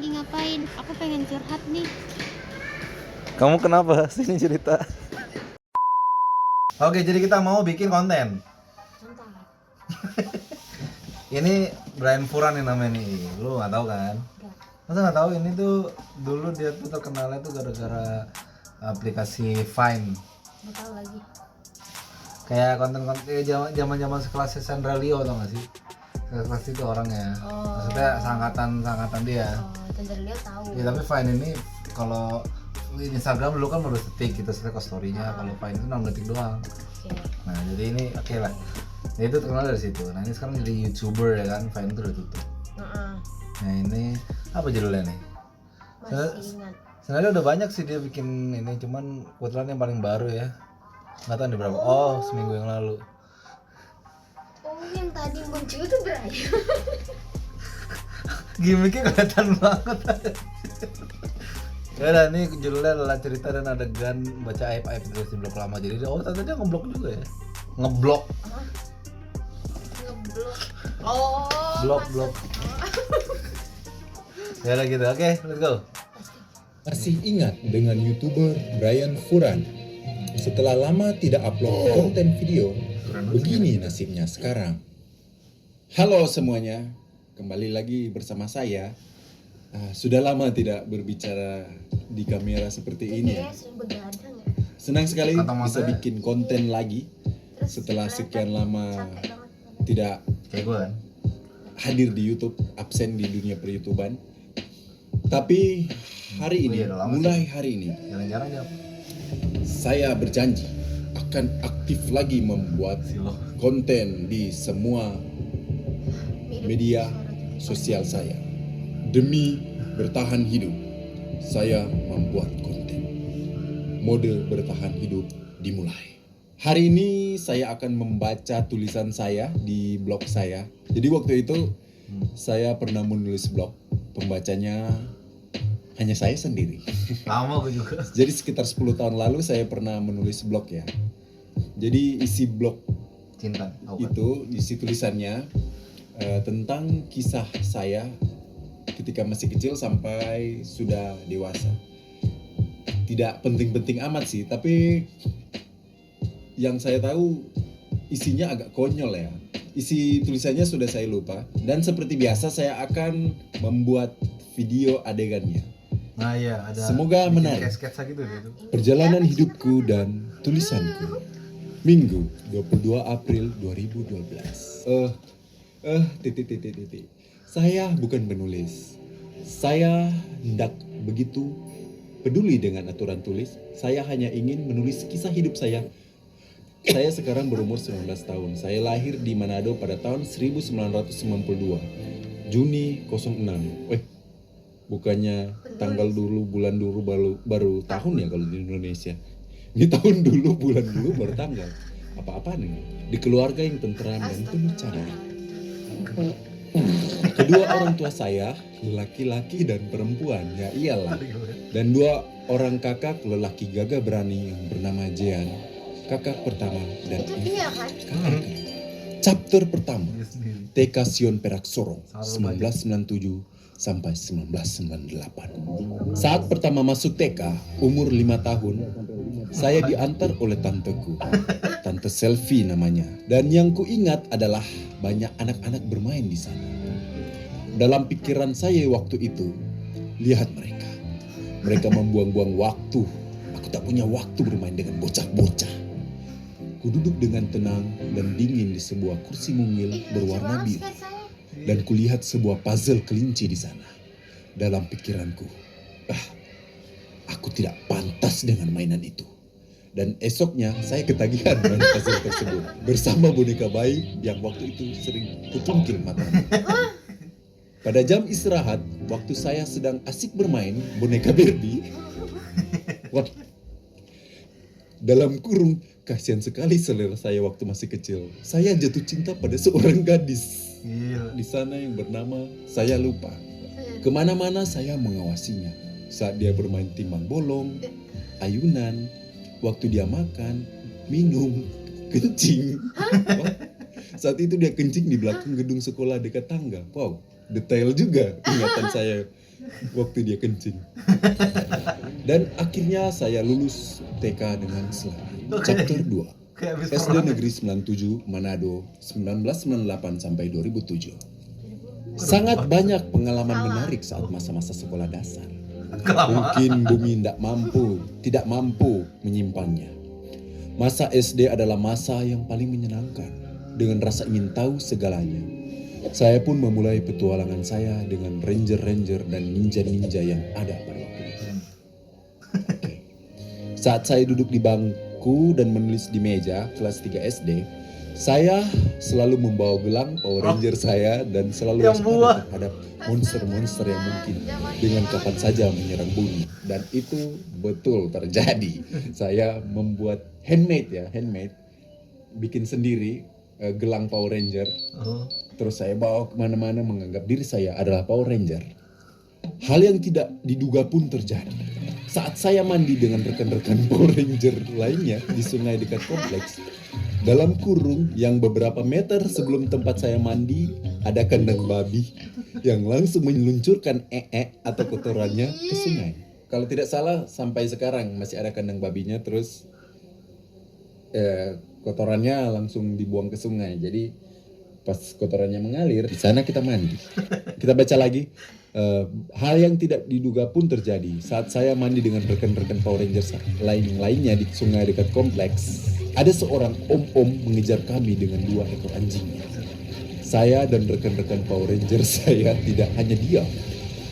lagi ngapain? Aku pengen curhat nih. Kamu kenapa? Sini cerita. Oke, jadi kita mau bikin konten. Santai. Ini Brian Furan nih namanya nih. Lu nggak tahu kan? Enggak. Masa nggak tahu? Ini tuh dulu dia tuh terkenalnya tuh gara-gara aplikasi Vine. Enggak tahu lagi. Kayak konten-konten zaman-zaman sekelasnya Sandra Leo, tau gak sih? Sekelas itu orangnya. Oh. Maksudnya sangkatan dia. Oh, Tante Leo tahu. Ya tapi Vine ini kalau Instagram dulu kan baru detik gitu, setelah ke story-nya. Kalau Vine itu 6 detik doang. Oke. Nah jadi ini oke lah. Ya itu terkenal dari situ. Nah ini sekarang jadi YouTuber ya kan, Vine itu udah tutup. Nah ini apa judulnya nih? Masih ingat. Sebenarnya udah banyak sih dia bikin ini, cuman kebetulan yang paling baru ya. Nggak tahu nih berapa. Oh, seminggu yang lalu. Oh, yang tadi muncul tuh Brian. Gimiknya kelihatan banget. Ya udah, ini judulnya adalah cerita dan adegan baca aib-aib terus di blog lama. Jadi ternyata dia ngeblok juga ya. Ngeblok. Hah? Ngeblok. Oh. Blok. Ya udah gitu. Oke, let's go. Masih ingat dengan YouTuber Brian Furan? Setelah lama tidak upload konten video, begini nasibnya sekarang. Halo semuanya, kembali lagi bersama saya. Sudah lama tidak berbicara di kamera seperti ini ya. Sering begadang ya. Senang sekali Kata bisa matanya. bikin konten lagi Terus setelah sekian lama capek banget. tidak Kayak gue kan. hadir di YouTube, absen di dunia per-YouTubean. Tapi hari ini, Iya, udah lama mulai hari ini, Jarang-jarang ya. saya berjanji akan aktif lagi membuat Silo. konten di semua media sosial saya. Demi bertahan hidup, saya membuat konten. Mode bertahan hidup dimulai. Hari ini saya akan membaca tulisan saya di blog saya. Jadi waktu itu saya pernah menulis blog, pembacanya hanya saya sendiri. Lama gue juga. Jadi sekitar 10 tahun lalu saya pernah menulis blog ya. Jadi isi blog Cinta. itu, isi tulisannya tentang kisah saya ketika masih kecil sampai sudah dewasa. Tidak penting-penting amat sih, tapi yang saya tahu isinya agak konyol ya. Isi tulisannya sudah saya lupa, dan seperti biasa saya akan membuat video adegannya. Nah iya, ada. Semoga bikin menarik. kayak sketsa gitu dia tuh. Perjalanan hidupku dan tulisanku. Minggu 22 April 2012. Titik. Saya bukan penulis. Saya hendak begitu peduli dengan aturan tulis. Saya hanya ingin menulis kisah hidup saya. Saya sekarang berumur 19 tahun. Saya lahir di Manado pada tahun 1992. Juni 06. Bukannya tanggal dulu, bulan dulu, baru tahun ya kalau di Indonesia. Ini tahun dulu, bulan dulu, baru tanggal. Apa-apa nih? Di keluarga yang tentram dan penuh cara. Kedua orang tua saya, laki-laki dan perempuan, ya iyalah. Dan dua orang kakak lelaki gagah berani yang bernama Jean. Kakak pertama dan Iya kan? kakak. Chapter pertama, Dia sendiri. TK Sion Perak Sorong 1997 sampai 1998. Saat pertama masuk TK, umur 5 tahun, saya diantar oleh tanteku. Tante Selfie namanya. Dan yang kuingat adalah banyak anak-anak bermain di sana. Dalam pikiran saya waktu itu, lihat mereka. Mereka membuang-buang waktu. Aku tak punya waktu bermain dengan bocah-bocah. Kududuk dengan tenang dan dingin di sebuah kursi mungil berwarna biru. Dan kulihat sebuah puzzle kelinci di sana. Dalam pikiranku, aku tidak pantas dengan mainan itu. Dan esoknya saya ketagihan main puzzle tersebut bersama boneka bayi yang waktu itu sering kupungkil matanya. Pada jam istirahat, waktu saya sedang asik bermain boneka Barbie, dalam kurung, kasihan sekali selera saya waktu masih kecil. Saya jatuh cinta pada seorang gadis Gila. di sana yang bernama saya lupa. Kemana-mana saya mengawasinya. Saat dia bermain timbang bolong, ayunan, waktu dia makan, minum, kencing. Wah, saat itu dia kencing di belakang gedung sekolah dekat tangga. Wow, detail juga ingatan saya waktu dia kencing. Dan akhirnya saya lulus TK dengan selamat. Chapter 2. Kayak habis SD corona. Negeri 97 Manado 1998 sampai 2007. Sangat banyak pengalaman menarik saat masa-masa sekolah dasar. Mungkin bumi tidak mampu menyimpannya. Masa SD adalah masa yang paling menyenangkan dengan rasa ingin tahu segalanya. Saya pun memulai petualangan saya dengan ranger-ranger dan ninja-ninja yang ada pada waktu itu. Oke. Saat saya duduk di bangku dan menulis di meja kelas 3 SD, saya selalu membawa gelang Power Ranger saya dan selalu Yang buah. terhadap monster-monster yang mungkin dengan kapan saja menyerang bumi. Dan itu betul terjadi. Saya membuat handmade, bikin sendiri gelang Power Ranger. Terus saya bawa kemana-mana menganggap diri saya adalah Power Ranger. Hal yang tidak diduga pun terjadi. Saat saya mandi dengan rekan-rekan Power Ranger lainnya di sungai dekat kompleks, dalam kurung yang beberapa meter sebelum tempat saya mandi, ada kandang babi yang langsung meluncurkan atau kotorannya ke sungai. Kalau tidak salah sampai sekarang masih ada kandang babinya, terus kotorannya langsung dibuang ke sungai. Jadi pas kotorannya mengalir, di sana kita mandi. Kita baca lagi. Hal yang tidak diduga pun terjadi saat saya mandi dengan rekan-rekan Power Rangers lainnya di sungai dekat kompleks. Ada seorang om-om mengejar kami dengan 2 ekor anjingnya. Saya dan rekan-rekan Power Ranger saya tidak hanya diam.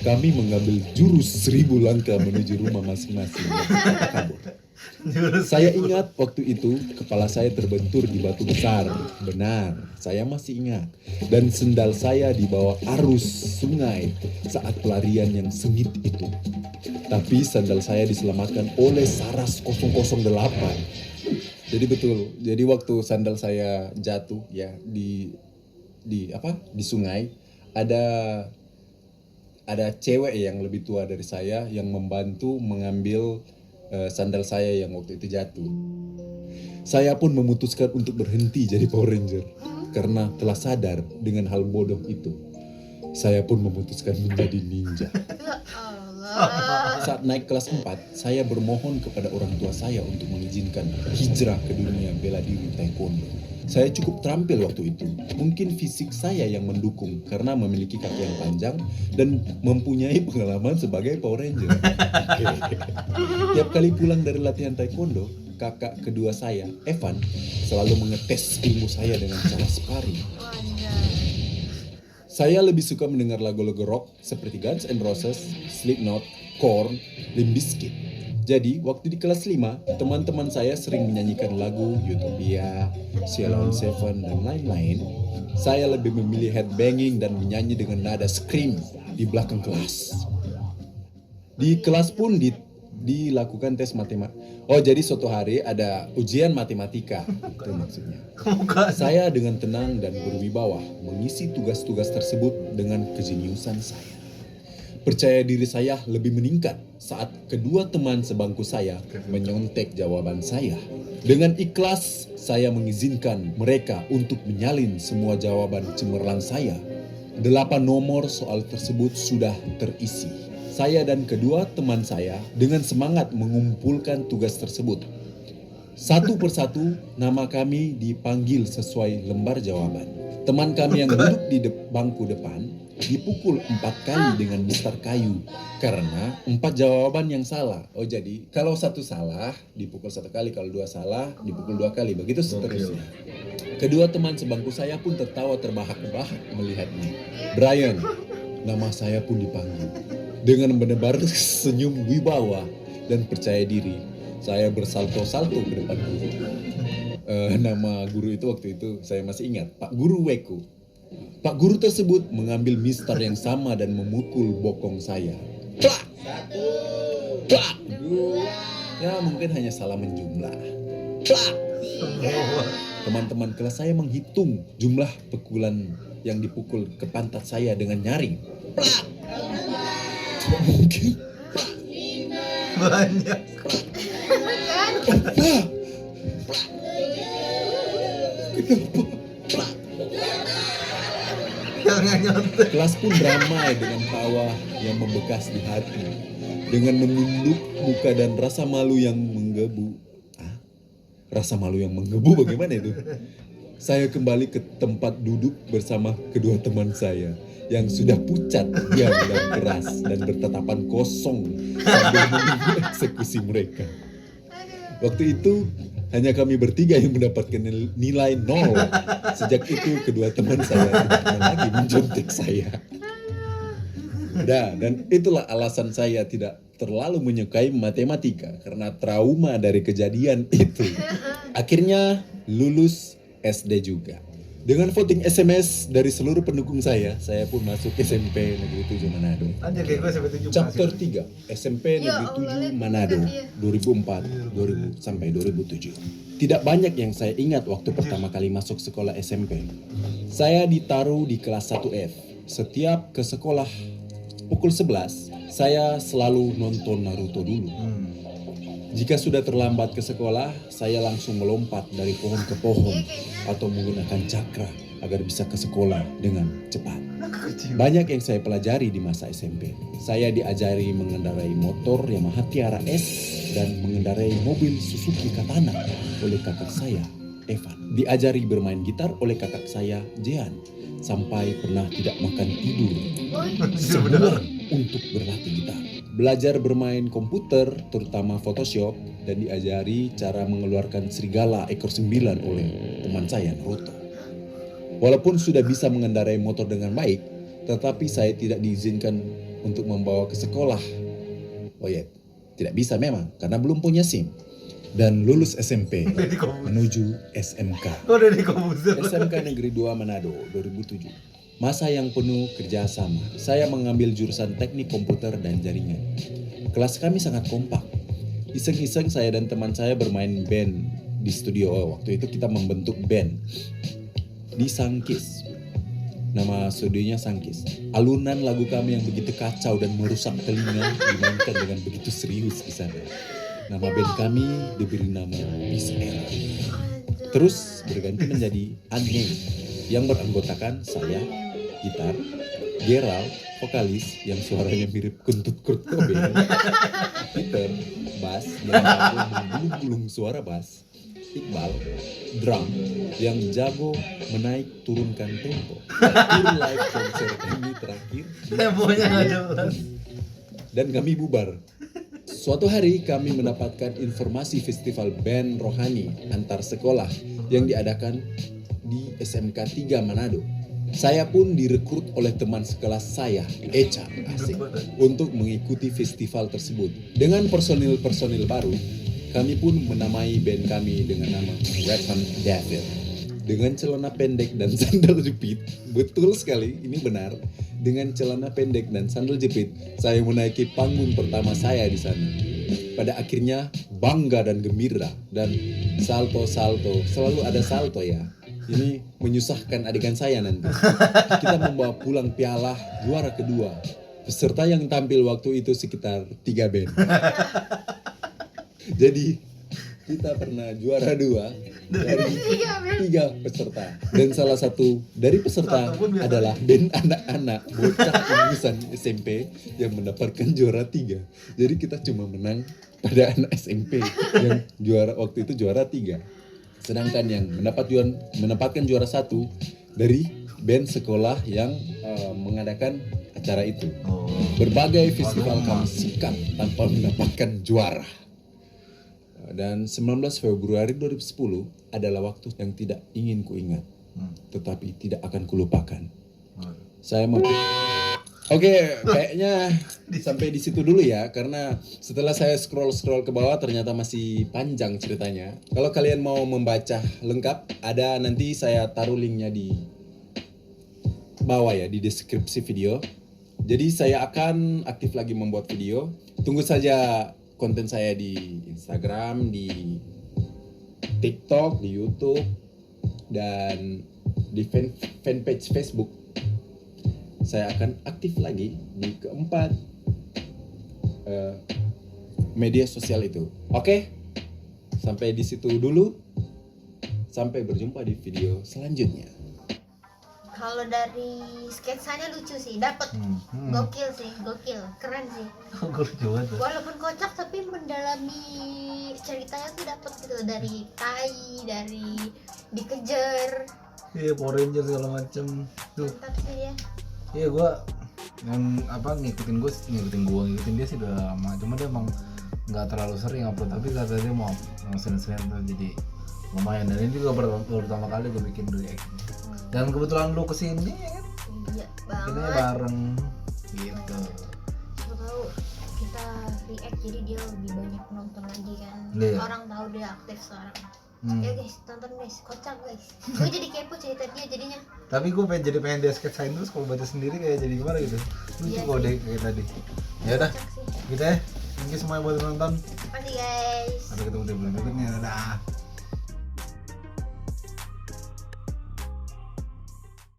Kami mengambil jurus 1000 langkah menuju rumah masing-masing dan kita kabur. Saya ingat waktu itu kepala saya terbentur di batu besar. Benar, saya masih ingat. Dan sendal saya di bawah arus sungai saat pelarian yang sengit itu. Tapi sandal saya diselamatkan oleh Saras 008. Jadi betul. Jadi waktu sandal saya jatuh ya di sungai, ada cewek yang lebih tua dari saya yang membantu mengambil sandal saya yang waktu itu jatuh. Saya pun memutuskan untuk berhenti jadi Power Ranger karena telah sadar dengan hal bodoh itu. Saya pun memutuskan menjadi ninja. Saat naik kelas 4, saya bermohon kepada orang tua saya untuk mengizinkan hijrah ke dunia bela diri taekwondo. Saya cukup terampil waktu itu. Mungkin fisik saya yang mendukung karena memiliki kaki yang panjang dan mempunyai pengalaman sebagai Power Ranger. Tiap kali pulang dari latihan taekwondo, kakak kedua saya, Evan, selalu mengetes ilmu saya dengan cara sparring. Saya lebih suka mendengar lagu-lagu rock seperti Guns N' Roses, Slipknot, Korn, Limp Bizkit. Jadi, waktu di kelas 5, teman-teman saya sering menyanyikan lagu Utopia, Ceylon Seven, dan lain-lain. Saya lebih memilih headbanging dan menyanyi dengan nada scream di belakang kelas. Di kelas pun dilakukan tes matematika. Oh, jadi suatu hari ada ujian matematika, itu maksudnya. Saya dengan tenang dan berwibawa mengisi tugas-tugas tersebut dengan kejeniusan saya. Percaya diri saya lebih meningkat saat kedua teman sebangku saya menyontek jawaban saya. Dengan ikhlas, saya mengizinkan mereka untuk menyalin semua jawaban cemerlang saya. 8 nomor soal tersebut sudah terisi. Saya dan kedua teman saya dengan semangat mengumpulkan tugas tersebut. Satu persatu nama kami dipanggil sesuai lembar jawaban. Teman kami yang duduk di bangku depan dipukul 4 kali dengan mistar kayu karena 4 jawaban yang salah. Oh, jadi kalau satu salah dipukul 1 kali, kalau 2 salah dipukul 2 kali, begitu seterusnya. Kedua teman sebangku saya pun tertawa terbahak-bahak melihatnya. Brian, nama saya pun dipanggil. Dengan menebar senyum wibawa dan percaya diri, saya bersalto-salto ke depan guru. Nama guru itu waktu itu saya masih ingat, Pak Guru Weko. Pak guru tersebut mengambil mistar yang sama dan memukul bokong saya. Plak! Plak! Ya mungkin hanya salah menjumlah. Plak! Teman-teman kelas saya menghitung jumlah pukulan yang dipukul ke pantat saya dengan nyaring. Plak! Tidak mungkin. Plak! Banyak. Apa? Kenapa? Plak! Yang nyontek. Kelas pun ramai dengan tawa yang membekas di hati. Dengan menunduk muka dan rasa malu yang menggebu. Rasa malu yang menggebu bagaimana itu? Saya kembali ke tempat duduk bersama kedua teman saya yang sudah pucat, diam dan keras dan bertatapan kosong sambil menunggu eksekusi mereka. Waktu itu hanya kami bertiga yang mendapatkan nilai 0. Sejak itu kedua teman saya tidak pernah lagi mencontek saya. Dan itulah alasan saya tidak terlalu menyukai matematika karena trauma dari kejadian itu. Akhirnya lulus SD juga. Dengan voting SMS dari seluruh pendukung saya pun masuk SMP Negeri 7 Manado. Anjir kayak gue sampai 7 Chapter 3 SMP Ya Negeri Allah, 7 Manado Lihat. 2004 2000 sampai 2007. Tidak banyak yang saya ingat waktu pertama kali masuk sekolah SMP. Saya ditaruh di kelas 1F. Setiap ke sekolah pukul 11, saya selalu nonton Naruto dulu. Jika sudah terlambat ke sekolah, saya langsung melompat dari pohon ke pohon atau menggunakan cakra agar bisa ke sekolah dengan cepat. Banyak yang saya pelajari di masa SMP. Saya diajari mengendarai motor Yamaha Tiara S dan mengendarai mobil Suzuki Katana oleh kakak saya, Evan. Diajari bermain gitar oleh kakak saya, Jean. Sampai pernah tidak makan tidur sebulan untuk berlatih gitar. Belajar bermain komputer, terutama Photoshop, dan diajari cara mengeluarkan serigala ekor 9 oleh teman saya, Naruto. Walaupun sudah bisa mengendarai motor dengan baik, tetapi saya tidak diizinkan untuk membawa ke sekolah. Oh ya, tidak bisa memang, karena belum punya SIM. Dan lulus SMP menuju SMK. Kok udah di komputer? SMK Negeri 2 Manado 2007. Masa yang penuh kerjasama. Saya mengambil jurusan teknik komputer dan jaringan. Kelas kami sangat kompak. Iseng-iseng saya dan teman saya bermain band di studio. Waktu itu kita membentuk band di Sangkis. Nama studionya Sangkis. Alunan lagu kami yang begitu kacau dan merusak telinga dimainkan dengan begitu serius di sana. Nama band kami diberi nama Peace Era. Terus berganti menjadi Unnamed yang beranggotakan saya, gitar, Gerald, vokalis yang suaranya mirip kentut Kurt Cobain, Peter, bass yang jago menggulung-gulung suara bass, Iqbal, drum yang jago menaik turunkan tempo. Tour live konser kami terakhir Temponya nggak jelas. dan kami bubar. Suatu hari kami mendapatkan informasi festival band rohani antar sekolah yang diadakan di SMK 3 Manado. Saya pun direkrut oleh teman sekelas saya, Echa, asik, untuk mengikuti festival tersebut. Dengan personil-personil baru, kami pun menamai band kami dengan nama Weapon Devil. Dengan celana pendek dan sandal jepit, betul sekali, ini benar. Dengan celana pendek dan sandal jepit, saya menaiki panggung pertama saya di sana. Pada akhirnya bangga dan gembira dan salto-salto, selalu ada salto ya. Ini menyusahkan adegan saya nanti. Kita membawa pulang piala juara kedua. Peserta yang tampil waktu itu sekitar 3 band. Jadi kita pernah juara 2 dari 3 peserta. Dan salah satu dari peserta adalah band anak-anak bocah lulusan SMP yang mendapatkan juara 3. Jadi kita cuma menang pada anak SMP yang juara waktu itu juara 3. Sedangkan yang mendapatkan juara 1 dari band sekolah yang mengadakan acara itu. Berbagai festival kami sikat tanpa mendapatkan juara. Dan 19 Februari 2010 adalah waktu yang tidak ingin kuingat, tetapi tidak akan kulupakan. Saya mau Oke, kayaknya sampai di situ dulu ya, karena setelah saya scroll ke bawah ternyata masih panjang ceritanya. Kalau kalian mau membaca lengkap, ada nanti saya taruh linknya di bawah ya, di deskripsi video. Jadi saya akan aktif lagi membuat video. Tunggu saja konten saya di Instagram, di TikTok, di YouTube, dan di fanpage Facebook. Saya akan aktif lagi di keempat media sosial itu. Oke, sampai di situ dulu. Sampai berjumpa di video selanjutnya. Kalau dari sketsanya lucu sih, dapat. Gokil sih, gokil, keren sih. Gue lucu banget. Walaupun kocak tapi mendalami ceritanya tuh dapat gitu, dari tai, dari dikejar. Iya, Power Ranger segala macem tuh. Mantap sih ya. Iya, gue yang apa ngikutin dia sih udah lama. Cuma dia emang nggak terlalu sering upload, tapi kata dia mau sering-sering tuh, jadi lumayan. Dan ini juga baru pertama kali gue bikin react. Dan kebetulan lu kesini ya kan? Iya Ini banget. bareng gitu. Siapa tahu kita react jadi dia lebih banyak nonton lagi kan. Iya. Orang tahu dia aktif sekarang. Ya guys, tonton guys, kocak guys. Gue jadi kepo cerita dia jadinya. Tapi gue pengen dia sketsain terus, kalau baca sendiri kayak jadi gimana gitu. Lucu Iya kok sih. deh kayak tadi. Ya udah, Kocak sih. gitu ya. Thank you semuanya buat nonton. Makasih guys. Sampai ketemu di bulan berikutnya. Dadah.